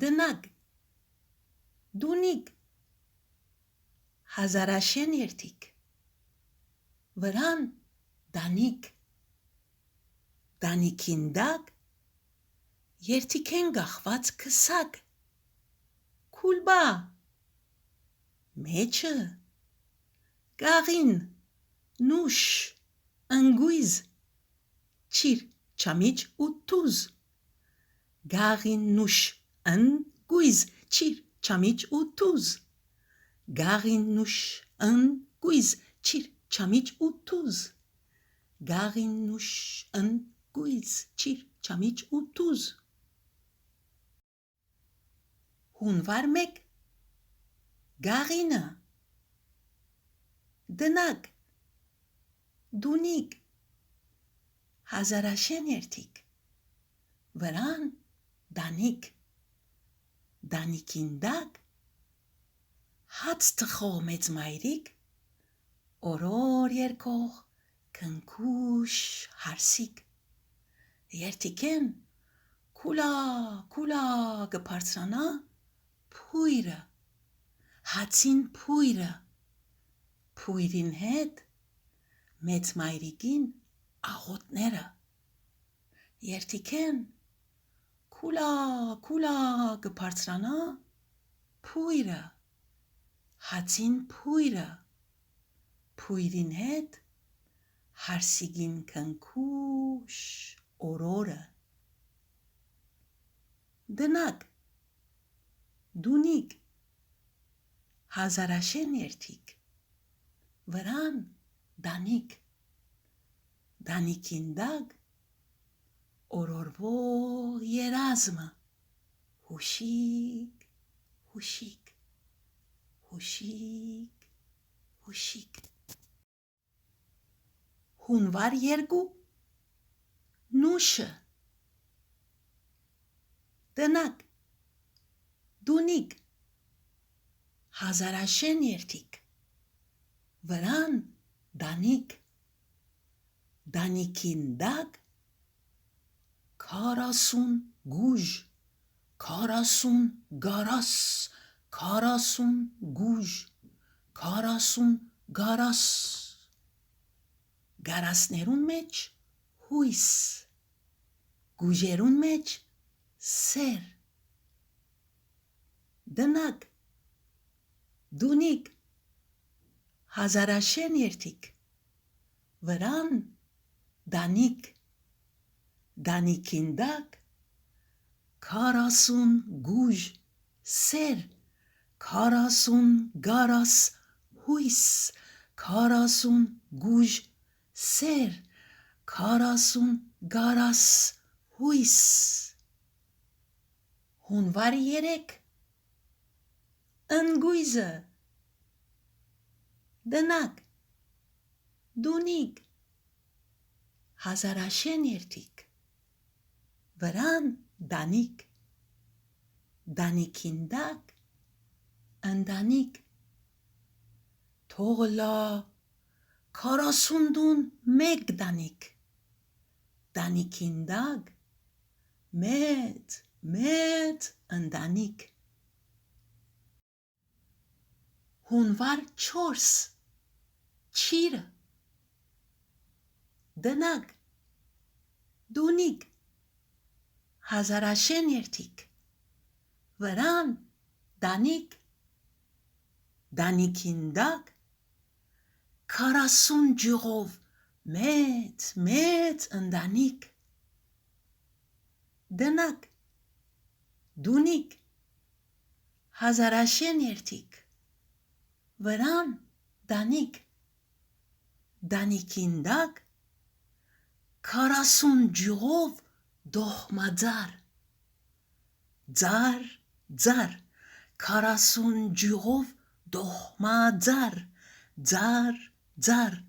Դնակ, դունիկ, հազարաշեն երթիկ, վրան, դանիկ, դանիքին դակ, երթիկ են գախված քսակ, քուլբա, մեջը, գաղին, նուշ, ընգույզ, չիր, չամիչ ու տուզ, գաղին նուշ, ընգույզ, չիր, չամիչ ու տուզ, գաղին նուշ, ընգույզ, չիր, չամիչ ու տուզ, գաղին նուշ, ընգույզ, չիր, չամիչ ու տուզ, հունվար մեկ, գաղինը, դնակ, դունիկ, հազարաշեն երթիկ, վրան, դանիկ, դանիքին դակ, հաց թխող մեծ մայրիկ, օրոր երկող, քնքուշ հարսիկ, երթիկեն, քուլա, քուլա գպարծրանա, փույրը, հացին փույրը, փույրին հետ, մեծ մայրիկին աղոտները, երթիկեն, քուլա, քուլա գպարծրանա, փույրը, հացին փույրը, փույրին հետ, հարսիգին քնքուշ օրորը, դնակ, դունիկ, հազարաշեն երթիկ, վրան, դանիկ, դանիքին դակ, օրորվող երազմը, հուշիկ, հուշիկ, հուշիկ, հուշիկ, հունվար երկու, նուշը, դնակ, դունիկ, հազարաշեն երթիկ, վրան, դանիկ, դանիքին դակ, քարասուն գուժ, քարասուն գարաս, քարասուն գուժ, քարասուն գարաս, գարասներուն մեջ հույս, գուժերուն մեջ սեր, դնակ, դունիկ, հազարաշեն երթիկ, վրան, դանիկ, դանիքին դակ, քարասուն գուժ, սեր, քարասուն գարաս, հույս, քարասուն գուժ, սեր, քարասուն գարաս, հույս, հունվար երեք, ընգույզը, դնակ, դունիկ, հազարաշեն երթիկ, վրան, դանիկ, դանիքին դակ, ընդանիկ, թողլա, քարասունդուն մեկ դանիկ, դանիքին դակ, մեծ, մեծ ընդանիկ, հունվար չորս, չիրը, դնակ, դունիկ, հազարաշեն երթիկ, վրան, դանիկ, դանիքին դակ, քարասուն ջղով, մեծ, մեծ ընդանիկ, դնակ, դունիկ, հազարաշեն երթիկ, վրան, դանիկ, դանիքին դակ, քարասուն ջղով, դողմաձար, ձար, ձար, քարասուն ջղով, դողմաձար, ձար, ձար,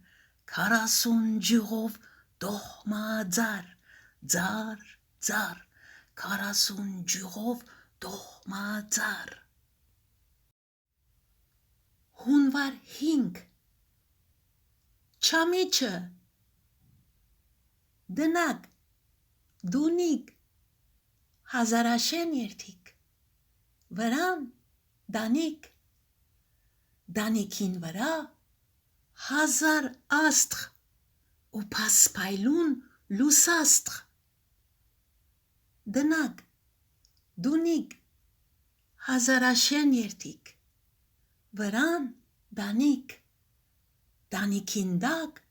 քարասուն ջղով, դողմաձար, ձար, ձար, քարասուն ջղով, դողմաձար, հունվար հինգ, չամիչը, դնակ, դունիկ, հազարաշեն երթիկ, վրան դանիք, դանիքին վրա հազար աստղ ու փասփայլուն լուսաստղ, դնակ, դունիք, հազարաշեն երթիք, վրան դանիք, դանիքին դակ,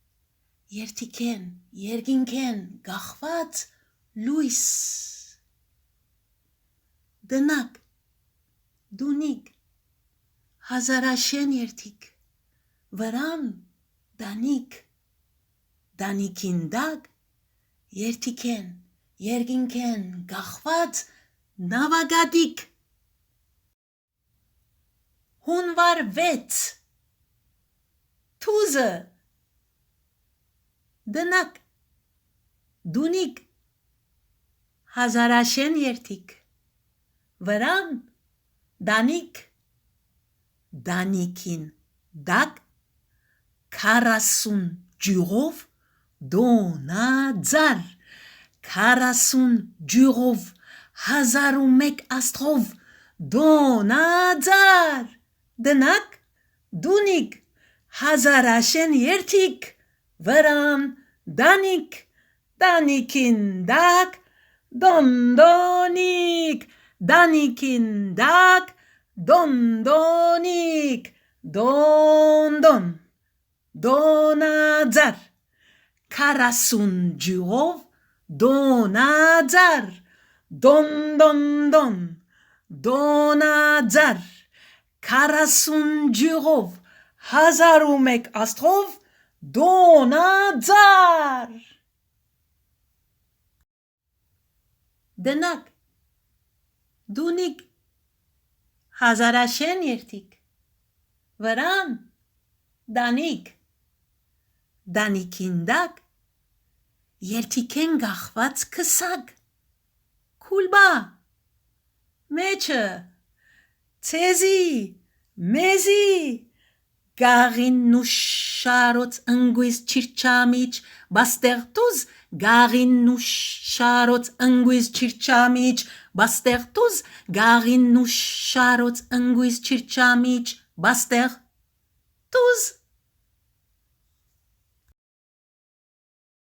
երթիքեն, երգինքեն գախված լույս, դնակ, դունիք, հազարաշեն երթիք, վրան դանիք, դանիքին դակ, երթիքեն, երգինքեն գախված նավագադիկ, հունվար 6 թուզը, դնակ, դունիք, հազարաշեն երթիք, վրան դանիք, դանիքին դակ, 40 ջուրով դոնաձար, 40 ջուրով 1001 աստղով դոնաձար, դնակ, դունիք, հազարաշեն երթիք, վրան դանիք, դանիքին դակ, դոնդոնիք, դանիքին դակ, դոնդոնիք, դոնդոն, դոնաձար, 40 ջուրով դոնաձար, դոնդոնդոն, դոնաձար, 40 ջուրով 1001 աստղով դոնաձար, դնակ, դունիք, հազարաշեն երթիք, վրան դանիք, դանիքին դակ, երթիքեն գախված քսակ, քուլբա, մեջը, ցեզի, մեզի, գաղինն ու շարոց ընգույզ չիրչամիջ, բաստեղտուզ, գաղինն ու շարոց ընգույզ չիրչամիջ, բաստեղտուզ, գաղինն ու շարոց ընգույզ չիրչամիջ, բաստեղտուզ,